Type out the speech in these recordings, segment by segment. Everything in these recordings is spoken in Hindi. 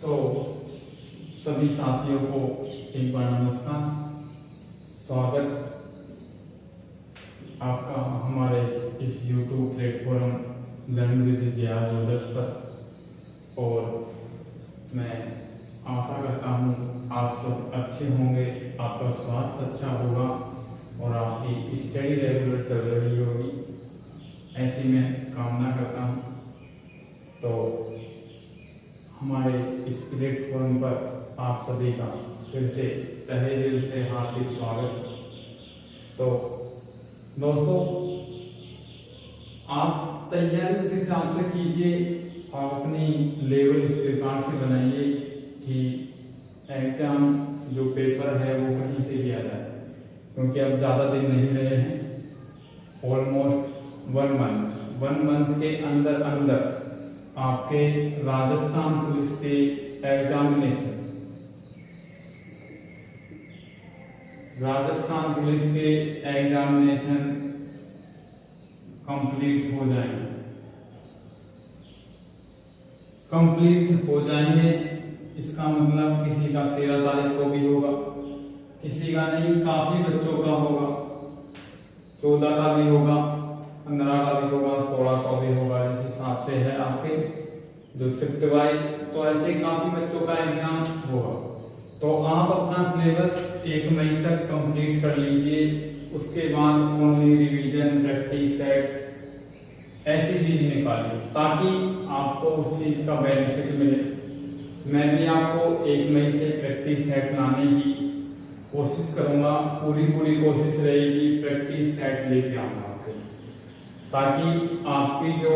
तो सभी साथियों को एक बार नमस्कार, स्वागत आपका हमारे इस YouTube platform learn with JR brothers पर। और मैं आशा करता हूँ आप सब अच्छे होंगे, आपका स्वास्थ्य अच्छा होगा और आपकी स्टडी रेगुलर चल रही होगी, ऐसी मैं कामना करता हूँ। तो हमारे इस प्लेटफॉर्म पर आप सभी का फिर से तहे दिल से हार्दिक स्वागत। तो दोस्तों, आप तैयारी उस हिसाब से कीजिए और अपनी लेवल इस प्रकार से बनाइए कि एग्जाम जो पेपर है वो कहीं से भी आ जाए, क्योंकि अब ज़्यादा दिन नहीं रहे हैं। ऑलमोस्ट वन मंथ के अंदर आपके राजस्थान पुलिस के एग्जामिनेशन कंप्लीट हो जाएंगे। इसका मतलब किसी का 13 तारीख को भी होगा, किसी का नहीं, काफी बच्चों का होगा, 14 का भी होगा, 15 का भी होगा, 16 का भी होगा, जिस हिसाब से है आपके जो शिफ्ट वाइज। तो ऐसे काफी बच्चों का एग्जाम होगा। तो आप अपना सिलेबस 1 मई तक कंप्लीट कर लीजिए। उसके बाद ओनली रिवीजन, प्रैक्टिस सेट, ऐसी चीज निकालिए ताकि आपको उस चीज का बेनिफिट मिले। मैं भी आपको 1 मई से प्रैक्टिस सेट लाने की कोशिश करूंगा, पूरी कोशिश रहेगी प्रैक्टिस सेट लेके आऊंगा आपके, ताकि आपकी जो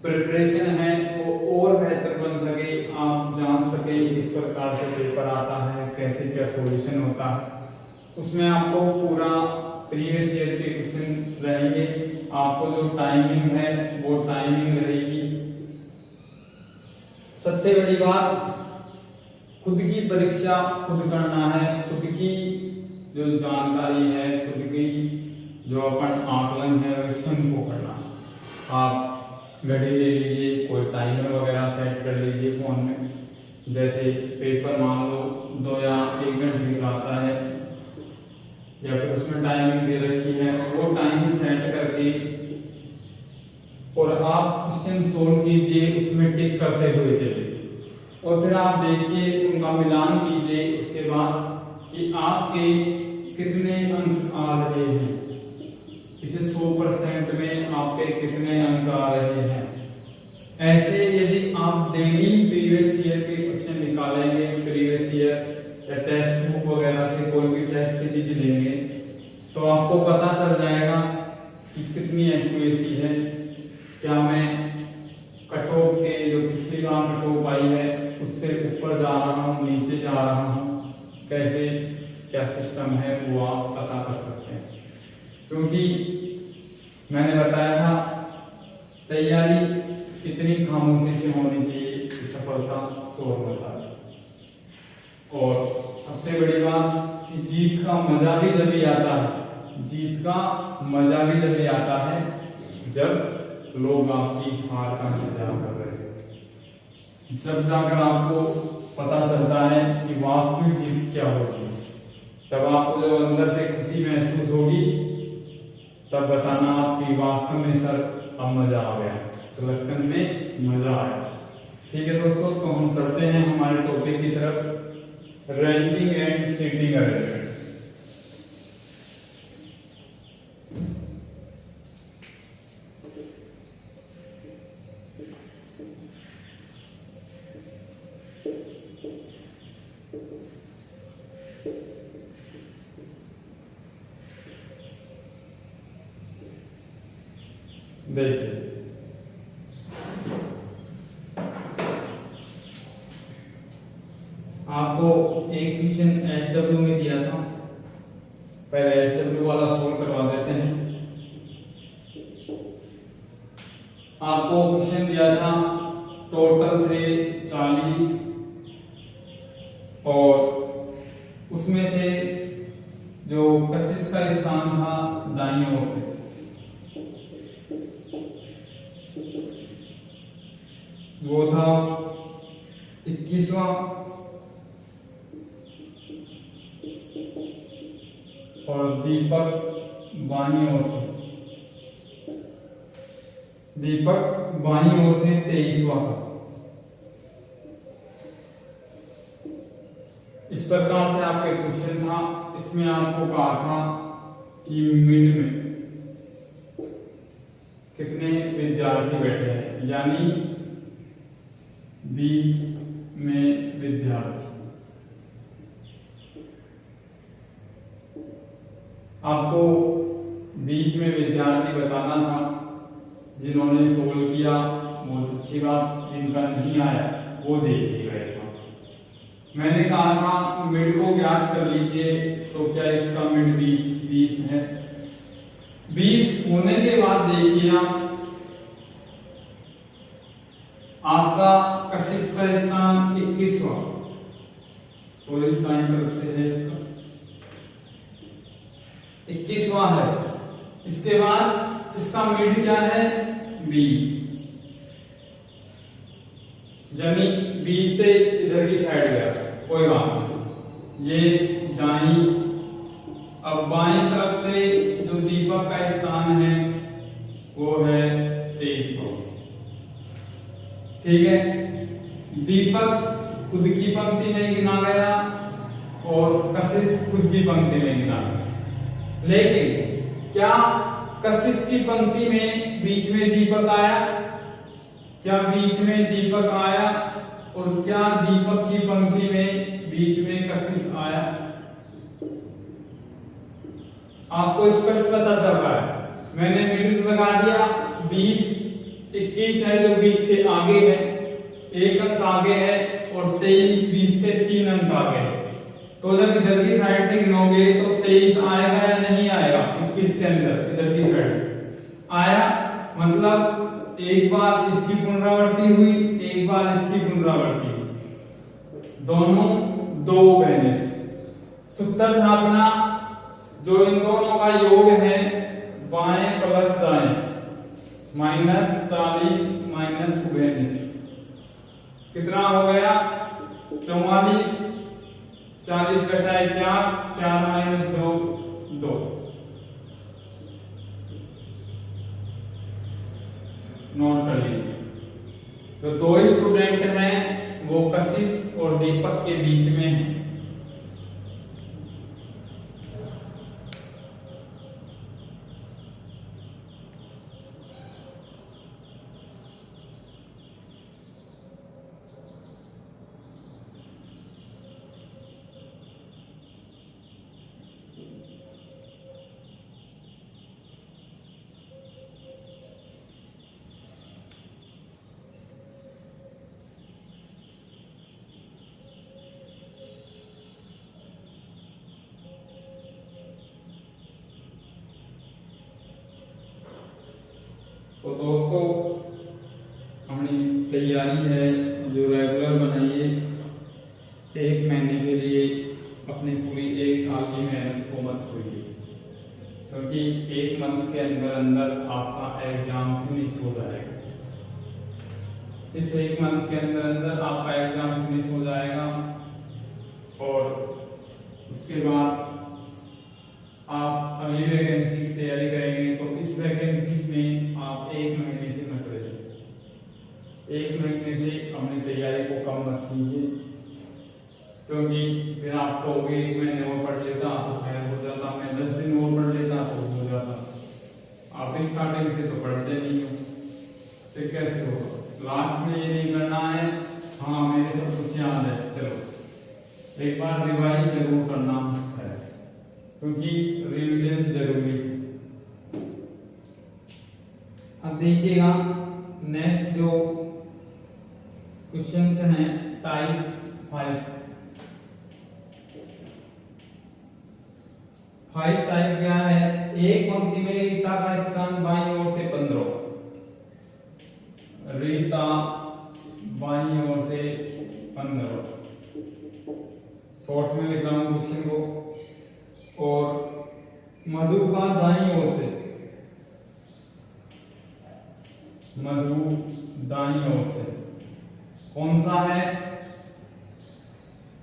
प्रिपरेशन है वो और बेहतर बन सके, आप जान सके किस प्रकार से पेपर आता है, कैसे क्या सॉल्यूशन होता है। उसमें आपको पूरा प्रीवियस ईयर के क्वेश्चन रहेंगे, आपको जो टाइमिंग है वो टाइमिंग रहेगी। सबसे बड़ी बात, खुद की परीक्षा खुद करना है, खुद की जो जानकारी है, खुद की जो अपन आकलन है वो स्वयं को करना। आप घड़ी ले लीजिए, कोई टाइमर वगैरह सेट कर लीजिए फोन में। जैसे पेपर मान लो 2 या 1 घंटे का आता है, या फिर उसमें टाइमिंग दे रखी है, वो टाइमिंग सेट करके और आप क्वेश्चन सोल्व कीजिए, उसमें टिक करते हुए चलिए और फिर आप देखिए, उनका मिलान कीजिए उसके बाद कि आपके कितने अंक आ रहे हैं, इसे 100% में आपके कितने अंक आ रहे हैं। ऐसे यदि आप डेली प्रीवियस ईयर के क्वेश्चन निकालेंगे, प्रीवियस ईयर या टेक्स्ट बुक वगैरह से कोई भी टेस्ट सीरीज लेंगे, तो आपको पता चल जाएगा कि कितनी एक्यूरेसी है, क्या मैं कट ऑफ के जो पिछली बार कट ऑफ आई है उससे ऊपर जा रहा हूँ, नीचे जा रहा हूँ, कैसे क्या सिस्टम है वो आप पता कर सकते हैं। क्योंकि मैंने बताया था तैयारी इतनी खामोशी से होनी चाहिए कि सफलता शोर मचा दे। और सबसे बड़ी बात कि जीत का मजा भी जब आता है जब लोग आपकी हार का इंतजार कर रहे हैं, जब जाकर आपको पता चलता है कि वास्तविक जीत क्या होगी, तब आपको जब अंदर से खुशी महसूस होगी, तब बताना आपकी वास्तव में सर अब मजा आ गया, सिलेक्शन में मजा आया। ठीक है दोस्तों, तो हम चलते हैं हमारे टॉपिक की तरफ, रैंकिंग एंड सीटिंग अरेंजमेंट। देखिए, आपको एक क्वेश्चन HW में दिया था, पहले HW वाला सोल्व करवा देते हैं। आपको क्वेश्चन दिया था, टोटल थे 40 और उसमें से जो कशिश का स्थान था दाईं ओर से, वो था और दीपक बाईं ओर से, दीपक बाईं ओर से 23वां था। इस प्रकार से आपका क्वेश्चन था। इसमें आपको कहा था कि मिड में कितने विद्यार्थी बैठे हैं, यानी बीच में विद्यार्थी। आपको बीच में विद्यार्थी बताना था। जिन्होंने सोल्व किया बहुत अच्छी बात, जिनका नहीं आया वो देखिएगा। मैंने कहा था मिड को ज्ञात कर लीजिए, तो क्या इसका मिड 20 है। 20 होने के बाद देखिए आपका कशिश का स्थान 21वां, सोल्व दाईं तरफ से है, इसका 21वां है। इसके बाद इसका मिड क्या है 20, यानी 20 से इधर की साइड गया, कोई बात नहीं, ये दाईं। अब बाईं तरफ से जो दीपक का स्थान है वो है 23वां, ठीक है। दीपक खुद की पंक्ति में गिना गया और कशिश खुद की पंक्ति में गिना गया, लेकिन क्या कशिश की पंक्ति में बीच में दीपक आया? क्या बीच में दीपक आया? और क्या दीपक की पंक्ति में बीच में कशिश आया? आपको स्पष्ट पता चल रहा है। मैंने मिडिल लगा दिया, 20 21 है जो 20 से आगे है, 1 अंक आगे है, और 23 20 से 3 अंक आगे है। तो जब इधर की साइड से गिनोगे तो 23 आएगा या नहीं आएगा? 21 के अंदर इधर की साइड आया, मतलब एक बार इसकी पुनरावृत्ति हुई, एक बार इसकी पुनरावृत्ति हुई, दोनों दो बेनिस्ट। सूत्र था अपना, जो इन दोनों का योग है बाएं प्लस दाएं, -40 माइनस बेनिस्ट, कितना हो गया 44। 40 घटाए 4, 4 माइनस 2 2, नोट कर लीजिए। तो दो स्टूडेंट हैं, वो कशिश और दीपक के बीच में है। तो दोस्तों हमारी तैयारी है जो रेगुलर बनाइए, 1 महीने के लिए अपनी पूरी 1 साल की मेहनत को मत खोइए, क्योंकि 1 मंथ के अंदर अंदर आपका एग्जाम फिनिश हो जाएगा। इस 1 मंथ के अंदर अंदर आपका एग्जाम फिनिश हो जाएगा और उसके बाद आप अगली वैकेंसी की तैयारी करेंगे। तो इस वैकेंसी में आप 1 महीने से मत रहिए, 1 महीने से अपनी तैयारी को कम मत कीजिए, क्योंकि फिर आप कहोगे 1 महीने और पढ़ लेता तो शायद हो जाता, मैं 10 दिन और पढ़ लेता तो हो जाता। आप स्टार्टिंग से तो पढ़ते नहीं हो, फिर कैसे होगा? लास्ट में ये नहीं करना है हाँ मेरे सब कुछ याद है, चलो एक बार रिवाइज जरूर करना है, क्योंकि रिवीजन जरूरी है। अब देखिएगा नेक्स्ट जो क्वेश्चंस हैं टाइप 5 टाइप क्या है? एक पंक्ति में रीता का स्थान बाईं ओर से 15, रीता बाईं ओर से 15, शॉर्ट में लिख रहा हूं क्वेश्चन को। और मधु का दाईं ओर से, मधु दाईं ओर से कौन सा है?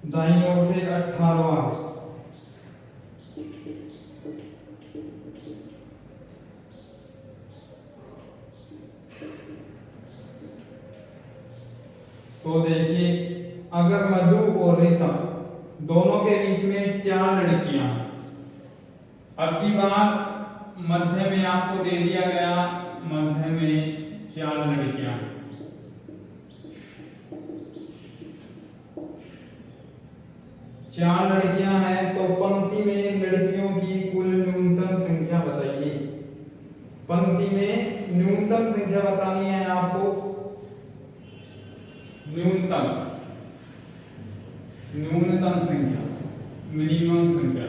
दाईं ओर से 18वां, तो देखिए, अगर मधु और रीता दोनों के बीच में 4 लड़कियां, अब की बार मध्य में आपको दे दिया गया, मध्य में 4 लड़कियां, चार लड़कियां हैं, तो पंक्ति में लड़कियों की कुल न्यूनतम संख्या बताइए। पंक्ति में न्यूनतम संख्या बतानी है आपको, न्यूनतम संख्या, मिनिमम संख्या,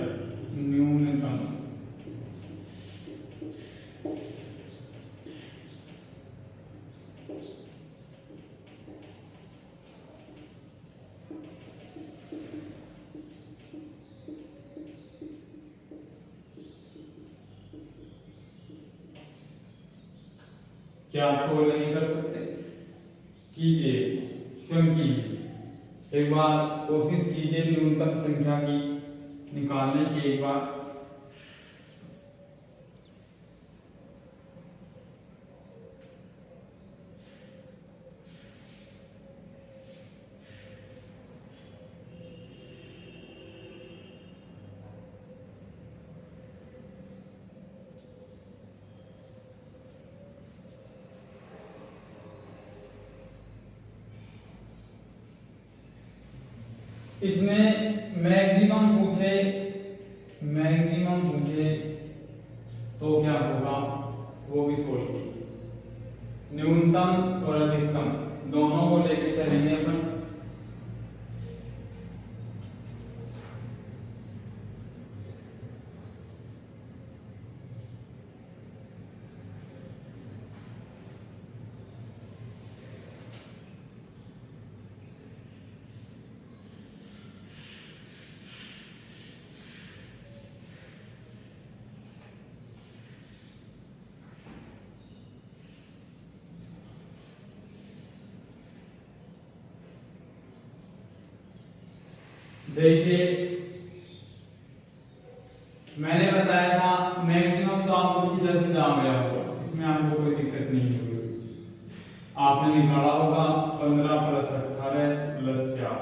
न्यूनतम। क्या आप सोल्व नहीं कर सकते? कीजिए, स्वयं कीजिए, एक बार कोशिश कीजिए न्यूनतम संख्या की निकालने की। एक बार इसमें मैक्सिमम पूछे तो क्या होगा वो भी सोल्व कीजिए। न्यूनतम और अधिकतम दोनों को लेके चलेंगे अपन। देखिए, मैंने बताया था मैक्सिमम तो आपको सीधा सीधा आ गया होगा, इसमें आपको कोई दिक्कत नहीं होगी। आपने निकाला होगा 15 + 18 + 4,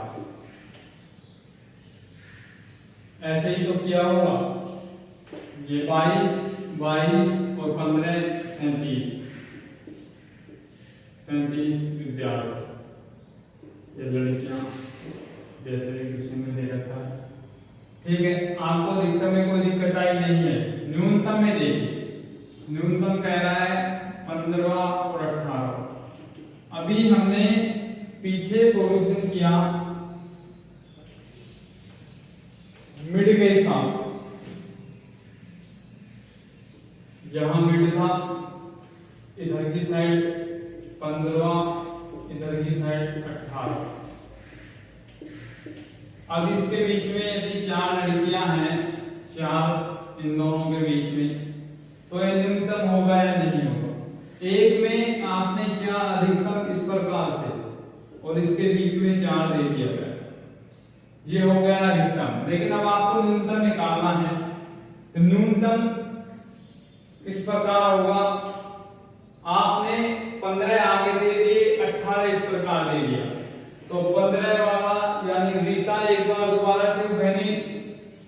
ऐसे ही तो किया होगा। ये 22 और 15 37 विद्यार्थी, ये लड़कियां जैसे क्वेश्चन में दे रखा है। ठीक है, आपको अधिकतम में कोई दिक्कत आई नहीं है। न्यूनतम में देखिए, न्यूनतम कह रहा है 15 और 18। अभी हमने पीछे सॉल्यूशन किया मिड के हिसाब से, जहां मिड था इधर की साइड 15, इधर की साइड 18। अब इसके बीच में यदि 4 लड़कियां हैं, 4 इन दोनों के बीच में, तो ये न्यूनतम होगा या नहीं होगा? एक में आपने किया अधिकतम इस प्रकार से और इसके बीच में 4 दे दिया गया, ये हो गया अधिकतम। लेकिन अब आपको न्यूनतम निकालना है, तो न्यूनतम इस प्रकार होगा, आपने 15 आगे दे दिए, 18 इस प्रकार दे दिया, तो 15 वाला यानी रीता एक बार दोबारा से उभयनिष्ठ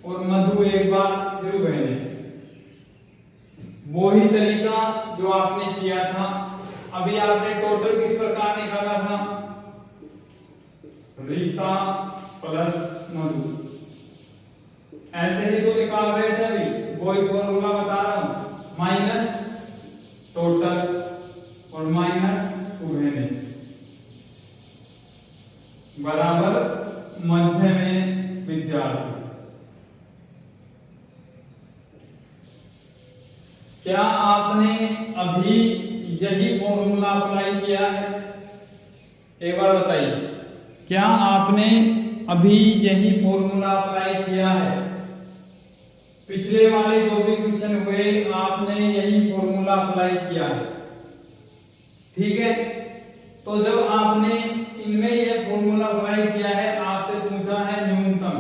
और मधु एक बार फिर उभयनिष्ठ, वही तरीका जो आपने किया था। अभी आपने टोटल किस प्रकार निकाला था? रीता + मधु, ऐसे ही तो निकाल रहे थे। अभी वही फॉर्मूला बता रहा हूं, माइनस टोटल और माइनस उभयनिष्ठ बराबर मध्य में विद्यार्थी। क्या आपने अभी यही फॉर्मूला अप्लाई किया है? एक बार बताइए, क्या आपने अभी यही फॉर्मूला अप्लाई किया है? पिछले वाले जो भी क्वेश्चन हुए आपने यही फॉर्मूला अप्लाई किया है, ठीक है? तो जब आपने इनमें यह फॉर्मूला अप्लाई किया है, आपसे पूछा है न्यूनतम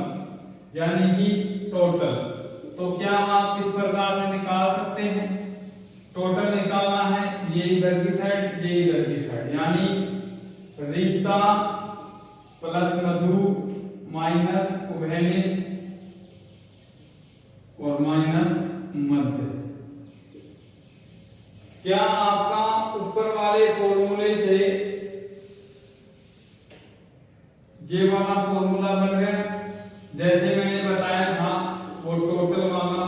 यानी कि टोटल, तो क्या आप इस प्रकार से निकाल सकते हैं? टोटल निकालना है, ये इधर की साइड, ये इधर की साइड, यानी रीता प्लस मधु माइनस उभयनिष्ठ और माइनस मध्य। क्या आपका ऊपर वाले फॉर्मूले से ये वाला फॉर्मूला बन गया? जैसे मैंने बताया था वो टोटल वाला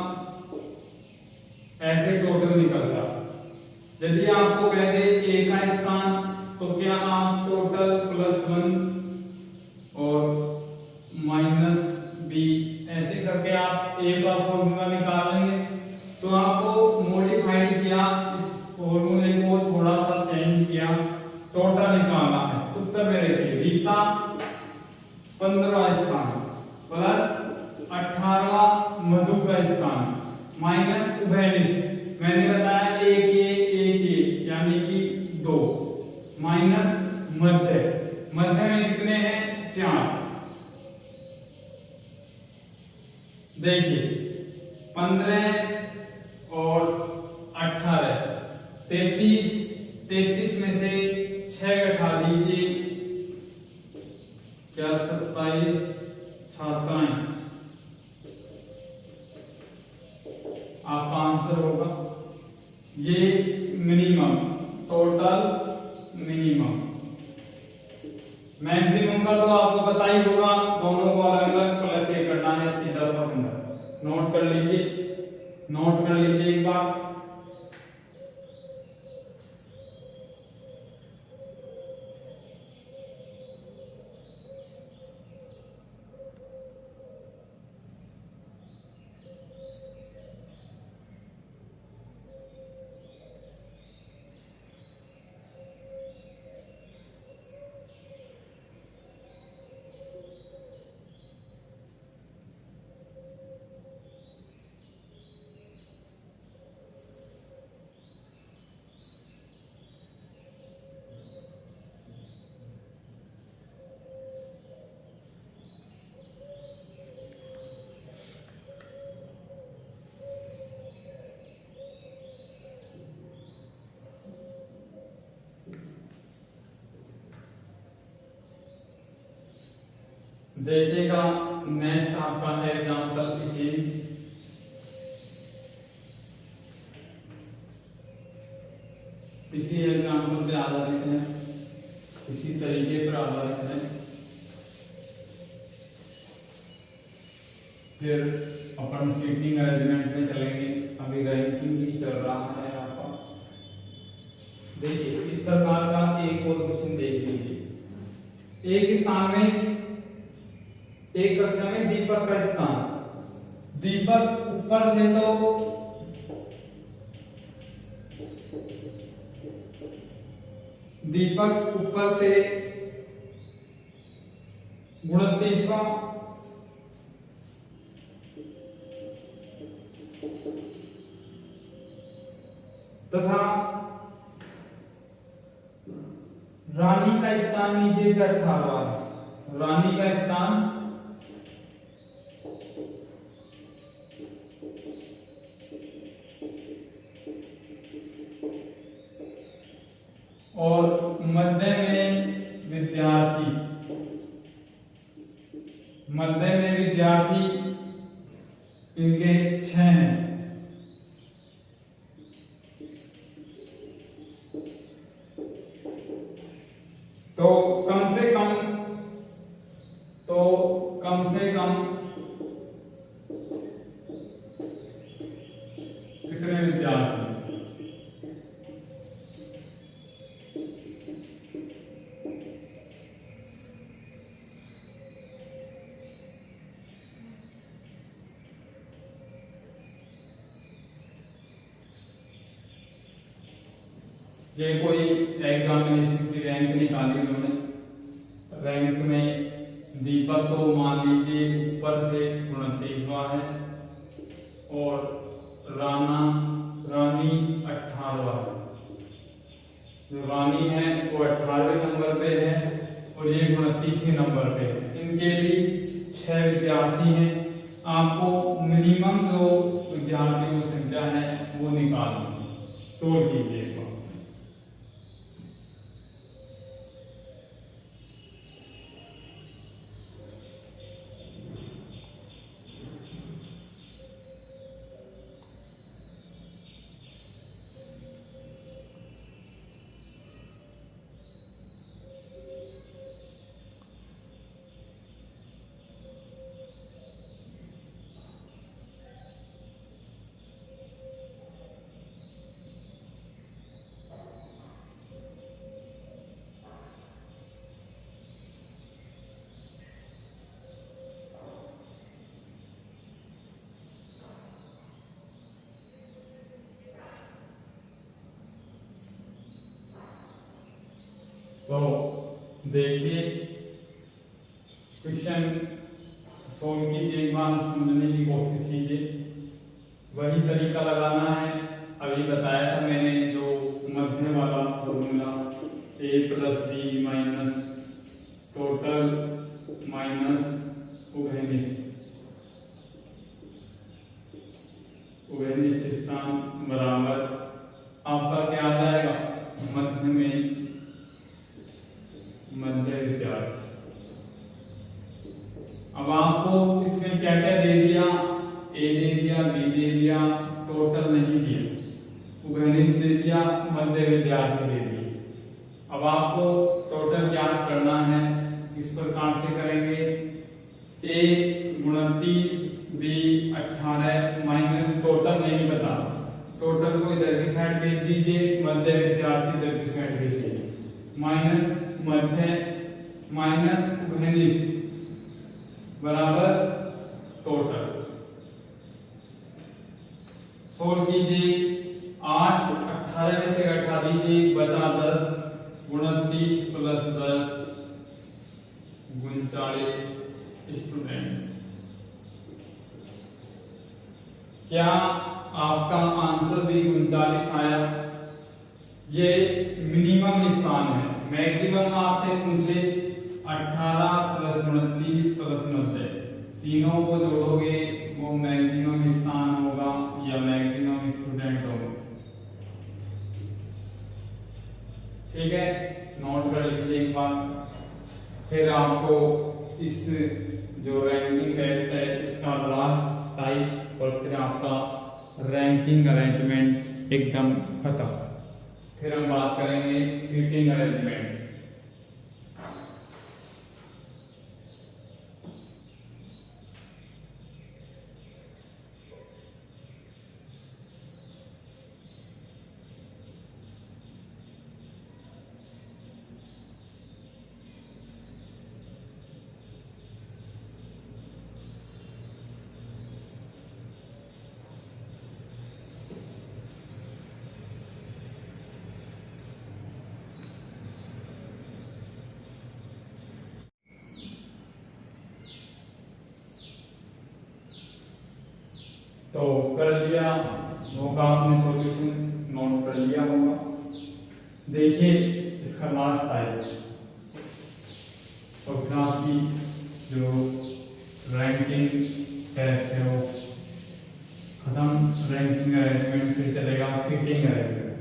ऐसे टोटल निकलता। यदि आपको कह दे ए का स्थान, तो क्या आप टोटल +1 और माइनस बी ऐसे करके आप ए का फॉर्मूला निकाल लेंगे। तो आपको मॉडिफाइड किया, इस फॉर्मूले को थोड़ा सा चेंज किया, टोटल निकालना है। सूत्र में रखिए रीता 15वां स्थान प्लस 18वां मधु का स्थान माइनस उभयनिष्ठ, मैंने बताया एक ये यानी कि 2 माइनस मध्य, मध्य में कितने हैं 4। देखिए 15 और 18 33 में से 6 घटा दीजिए, क्या 27 छात्राएं, आपका आंसर होगा ये मिनिमम, टोटल मिनिमम। मैक्सिमम का तो आपको पता ही होगा, दोनों को अलग अलग प्लस ये करना है, सीधा सा फिंगर। नोट कर लीजिए, नोट कर लीजिए एक बार। देखिएगा नेक्स्ट आपका है एग्जाम्पल इसी एग्जाम्पल पे आधारित है, इसी तरीके पर आधारित है। फिर अपन सीटिंग अरेंजमेंट में चलेंगे, अभी रैंकिंग ही चल रहा है आपका। देखिए इस प्रकार का एक और क्वेश्चन देख लीजिए। एक स्थान में, एक कक्षा में दीपक का स्थान, दीपक ऊपर से तो दीपक ऊपर से 29वां तथा रानी का स्थान नीचे से 18वां, रानी का स्थान और मध्य में विद्यार्थी, मध्य में विद्यार्थी इनके 6 हैं। तो कम से कम कितने विद्यार्थी? ये कोई एग्जामिनेशन की रैंक निकाली उन्होंने, रैंक में दीपक तो मान लीजिए ऊपर से 29वां है और रानी 18वां है। जो रानी है वो 18वें नंबर पे है और ये 29वें नंबर पे है। इनके बीच 6 विद्यार्थी हैं। आपको मिनिमम जो विद्यार्थियों की संख्या है वो निकालनी, सोल्व कीजिए। तो देखिए क्वेश्चन सोल्व कीजिए, एक बार समझने की कोशिश कीजिए। वही तरीका लगाना है, अभी बताया था मैंने जो मध्य वाला formula a plus B minus total minus उभयनिष्ठ स्थान बराबर आपका क्या आ जाएगा, मध्य में मध्य विद्यार्थी। अब आपको इसमें क्या क्या दे दिया, ए दे दिया, बी दे दिया, टोटल नहीं दिया, उभयनिष्ठ दे दिया, मध्य विद्यार्थी दे दिया। अब आपको टोटल ज्ञात करना है, किस प्रकार से करेंगे, ए 29 बी 18 माइनस टोटल नहीं पता, टोटल को इधर की साइड भेज दीजिए, मध्य विद्यार्थी इधर की साइड भेजिए, माइनस मध्य माइनस उभयनिष्ठ बराबर टोटल। सोल्व कीजिए, 8 18 में से घटा दीजिए, बचा 10, 29 प्लस 10 39 स्टूडेंट्स। क्या आपका आंसर भी 39 आया? ये मिनिमम स्थान है, मैक्सिमम आपसे पूछे 18 प्लस 29 प्लस 90, तीनों को जोड़ोगे वो मैक्सिमम स्थान होगा या मैक्सिमम स्टूडेंट होगा। ठीक है, नोट कर लीजिए एक बार। फिर आपको इस जो रैंकिंग टेस्ट है इसका लास्ट टाइप और फिर आपका रैंकिंग अरेंजमेंट एकदम खत्म। फिर हम बात करेंगे सीटिंग अरेंजमेंट। तो कर लिया होगा आपने, सॉल्यूशन नोट कर लिया होगा। देखिए इसका लास्ट टाइप और ग्राफ की जो रैंकिंग टेस्ट है वो खत्म, रैंकिंग अरेंजमेंट फिर चलेगा सीटिंग अरेंजमेंट।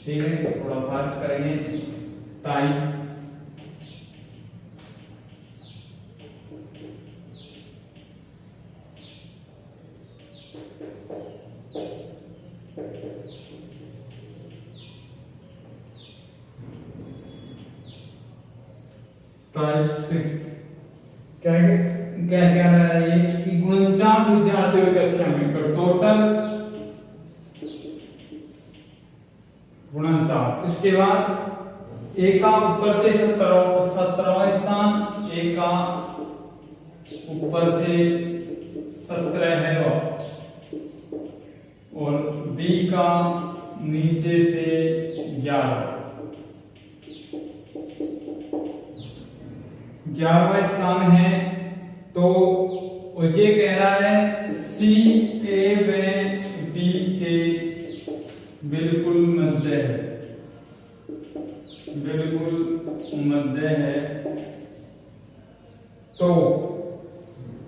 ठीक है, थोड़ा फास्ट करेंगे। टाइप क्या क्या क्या रहा है ये कि 49 विद्यार्थियों की कक्षा में, तो टोटल 49। इसके बाद ए का ऊपर से 17वां स्थान, ए का ऊपर से 17 है और बी का नीचे से 11वां स्थान है। तो ये कह रहा है सी ए में बी के बिल्कुल मध्य है, बिल्कुल मध्य है। तो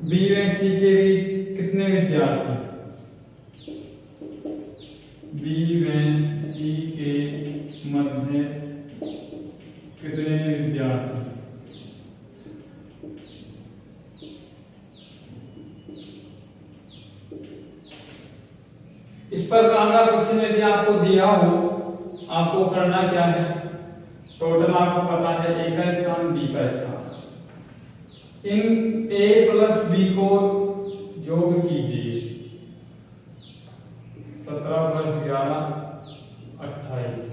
बी व सी के बीच कितने विद्यार्थी, बी व सी के मध्य कितने विद्यार्थी? इस प्रकार का क्वेश्चन यदि आपको दिया हो, आपको करना क्या है, टोटल आपको पता है ए का स्थान बी का स्थान, इन ए प्लस बी को योग कीजिए, 17 प्लस 11 28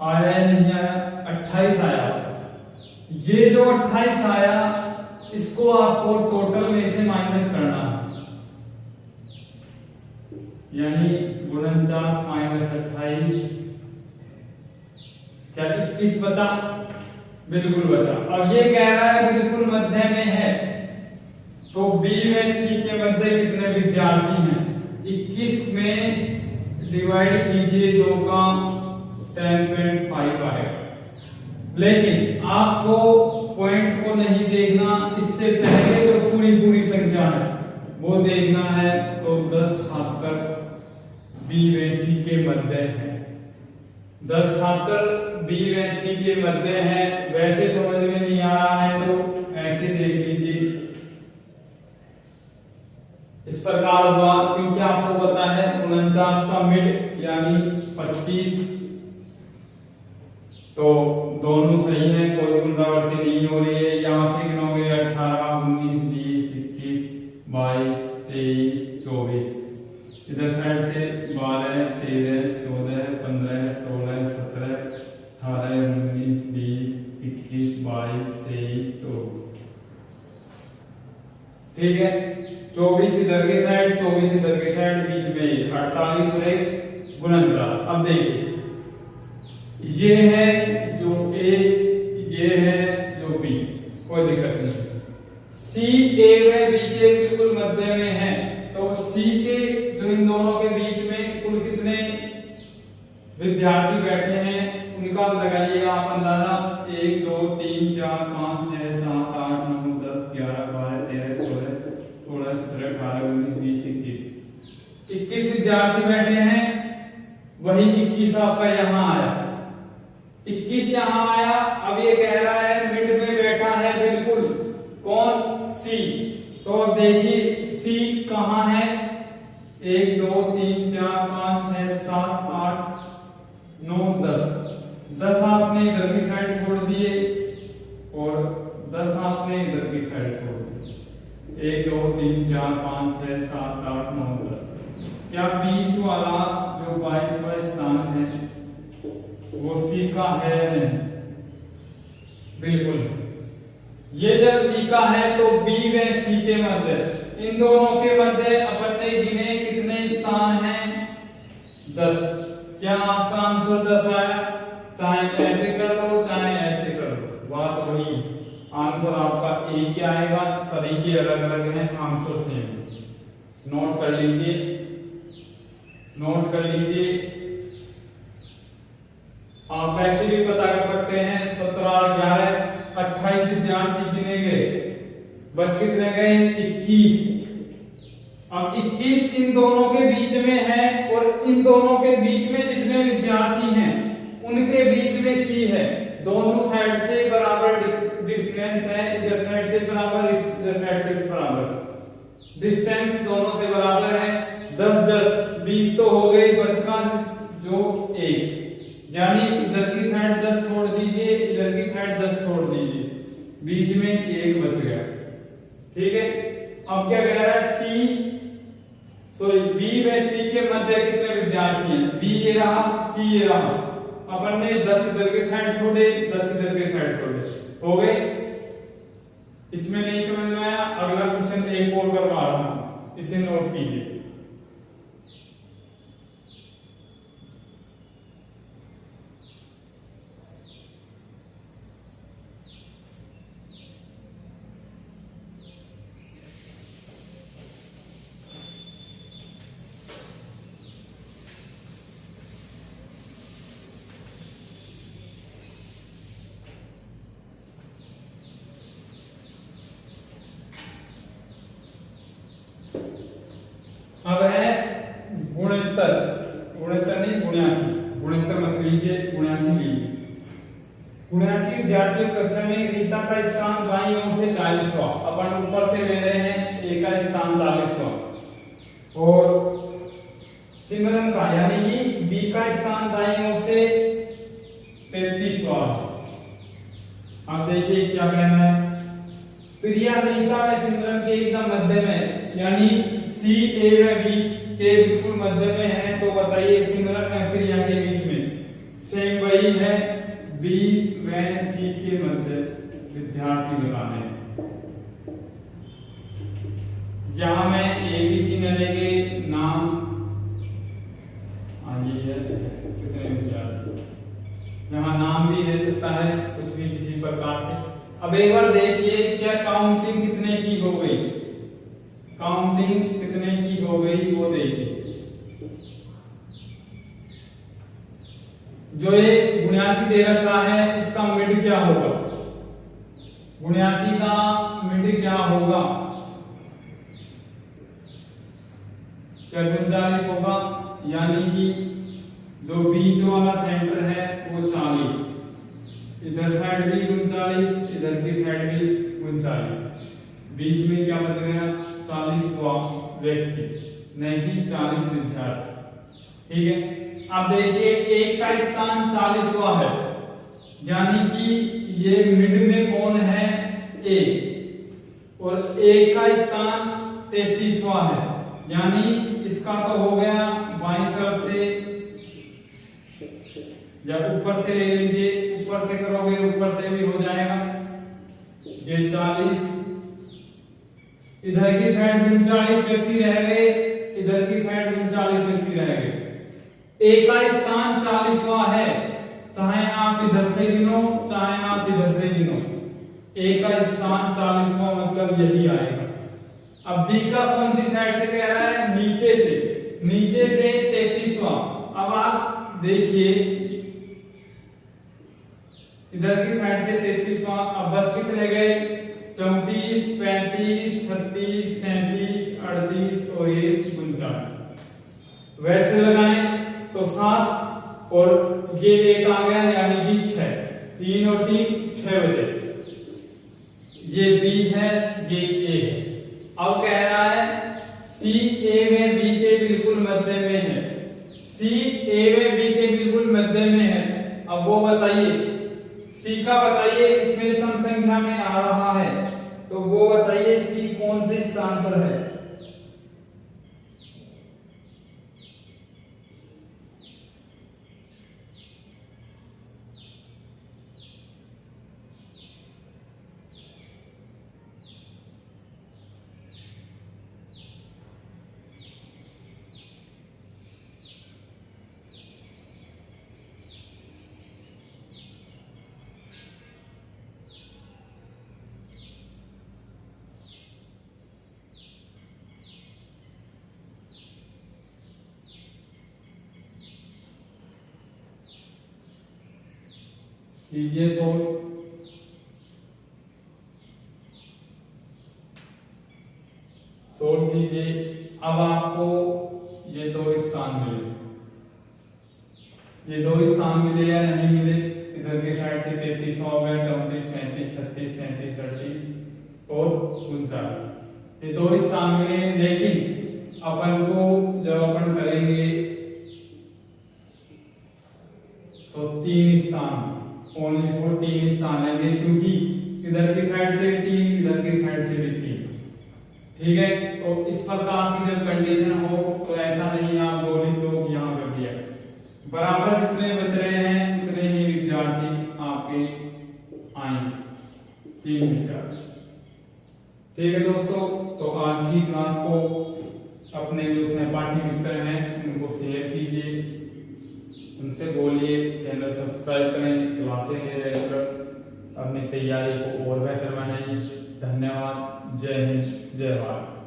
आया नहीं आया, 28 आया। ये जो 28 आया इसको आपको टोटल में से माइनस करना है, यानी 49 माइनस 28 क्या 21 बचा? बिल्कुल बचा। अब ये कह रहा है बिल्कुल मध्य में है, तो बी में सी के मध्य कितने विद्यार्थी हैं? 21 में डिवाइड कीजिए 2 का 10.5 आएगा। लेकिन आपको पॉइंट को नहीं देखना, इससे पहले जो पूरी संख्या है वो देखना है। तो 10 छात्र बी व सी के मध्य है, 10 छात्र बी व सी के मध्य है। वैसे समझ में नहीं आ रहा है तो ऐसे देख लीजिए, इस प्रकार हुआ, क्योंकि आपको पता है 49 का मिड यानी 25, तो दोनों सही है, कोई पुनरावृत्ति नहीं हो रही है। यहां से गिनोगे 18, 19, 20, 21, 22, 23, 24, इधर साइड से 12, 13, 14, 15, 16, 17, 18, 19, 20, 21, 22, 23, 24। ठीक है, 24 इधर की साइड, 24 इधर की साइड, बीच में 48 और 49। अब देखिए, ये है जो ए, ये है जो बी, कोई दिक्कत नहीं। सी ए व बी के बिल्कुल मध्य में है, तो सी के जो इन दोनों के बीच में कुल कितने विद्यार्थी बैठे हैं उनका लगाइएगा आप अंदाजा। 1 2 3 4 5 6 7 8 9 10 11 12 13 14 16 17 18 19 20 21 21 विद्यार्थी बैठे हैं। वही 21 आपका यहाँ आया, 21 यहाँ आया। अब ये कह रहा है मिड में बैठा है बिल्कुल कौन? सी। तो अब देखिए सी कहाँ है? 1 2 3 4 5 6 7 8 9 10, 10 आपने इधर की साइड छोड़ दिए और 10 आपने इधर की साइड छोड़ दिए। 1 2 3 4 5 6 7 8 9 10। क्या बीच वाला जो 22वां स्थान है वो सी का है? नहीं, बिल्कुल। ये जब सी का है तो बी व सी के मध्य, इन दोनों के मध्य अपन ने गिने कितने स्थान हैं? 10। क्या आपका आंसर 10 आया? चाहे ऐसे कर लो चाहे ऐसे कर लो, बात वही, आंसर आपका एक क्या आएगा। तरीके अलग अलग हैं, आंसर सेम। नोट कर लीजिए, नोट कर लीजिए। आप ऐसे भी पता कर सकते हैं, 17 और 11 28 विद्यार्थी गिने गए, बच कितने गए? 21। अब 21 इन दोनों के बीच में है और इन दोनों के बीच में जितने विद्यार्थी हैं उनके बीच में सी है। दोनों साइड से बराबर डिस्टेंस है, इधर साइड से बराबर, इधर साइड से बराबर, डिस्टेंस दोनों से बराबर है। 10 10 20 तो हो गए, बचका जो 1, यानी इधर की साइड 10 छोड़ दीजिए, इधर की साइड 10 छोड़ दीजिए, बीच में 1 बच गया। ठीक है, अब क्या कह रहा है? बी व सी के मध्य कितने विद्यार्थी हैं? बी ये रहा, सी ये रहा। अपन ने 10 इधर के साइड छोड़े, 10 इधर के साइड छोड़े, हो गए। इसमें नहीं समझ में आया? अगला क्वेश्चन एक और करवा रहा हूं, इसे नोट कीजिए। अब है गुणोत्तर, गुणोत्तर नहीं गुण्यासी, गुणोत्तर मत लीजिए, गुण्यासी लीजिए। गुण्यासी विद्यार्थियों कक्षा में रीता का स्थान बाईं ओर से 40वां, अपन ऊपर से ले रहे हैं, ए का स्थान 40वां, और सिमरन का यानी कि बी का स्थान दाईं ओर से 33वां। अब देखिए क्या कहना है? प्रिया रीता व सिमरन के एकदम मध्य में, यानी सी ए व बी के बिल्कुल मध्य में है, तो बताइए सिमरन व प्रिया के बीच में सेम वही है, बी व सी के मध्य विद्यार्थी लगाने हैं। जहां मैं ए बी सी न लेके नाम आइए है कितने विद्यार्थी यहाँ नाम भी दे सकता है कुछ भी किसी प्रकार से। अब एक बार देखिए क्या काउंटिंग कितने की हो गई, काउंटिंग कितने की हो गई वो देखिए। जो ये 79 दे रखा है इसका मिड क्या होगा, 79 का मिड क्या होगा, क्या 39 होगा, यानी कि जो बीच वाला सेंटर है वो 40, इधर साइड भी 39, इधर की साइड भी 39, बीच में क्या बच गया 40वां व्यक्ति, नहीं कि 40 विद्यार्थी। ठीक है, अब देखिए एक का स्थान 40वां है, यानी कि ये मिड में कौन है ए, और एक का स्थान 33वां है, यानी इसका तो हो गया बाईं तरफ से, या ऊपर से ले लीजिए, ऊपर से करोगे ऊपर से भी हो जाएगा, ये 40, इधर की साइड 39 व्यक्ति रह गए, इधर की साइड 39 व्यक्ति रह गए। एक का स्थान 40वां है, चाहे आप इधर से गिनो चाहे आप इधर से गिनो, एक का स्थान 40वां मतलब यही आएगा। अब बी का कौन सी साइड से कह रहा है, नीचे से, नीचे से 33वां। अब आप देखिए इधर की साइड से 33वां, अब बच कितने गए 34, 35, 36, 37, 38 और ये 39। वैसे लगाएं तो 7 और ये एक आ गया यानी कि 6, 3 और 3 6 बचे, ये बी है ये ए है। अब कह रहा है सी ए में बी के बिल्कुल मध्य में है, सी ए में बी के बिल्कुल मध्य में है। अब वो बताइए सी का बताइए, इसमें सम संख्या में आ रहा है तो वो बताइए सी कौन से स्थान पर है। कीजिए सोल्व, सोल्व कीजिए। अब आपको ये 2 स्थान मिले, ये 2 स्थान मिले या नहीं मिले, इधर की साइड से 33 हो गया, 34, 35, 36, 37, 38 और 39, ये 2 स्थान मिले। लेकिन अपन को जब अपन करेंगे तो 3 स्थान, ओनली फॉर 3 स्थान आएंगे, क्योंकि इधर की साइड से 3, इधर की साइड से भी 3। ठीक है, तो इस प्रकार की जब कंडीशन हो तो ऐसा नहीं आप 2 लिख दो यहाँ कर दिया, बराबर जितने बच रहे हैं उतने ही विद्यार्थी आपके आएंगे, 3 विद्यार्थी। ठीक है दोस्तों, तो आज की क्लास को अपने जो सहपाठी मित्र हैं उनको शेयर कीजिए, उनसे बोलिए चैनल सब्सक्राइब करें, क्लासें ले रेगुलर, अपनी तैयारी को और बेहतर बनाइए। धन्यवाद, जय हिंद, जय भारत।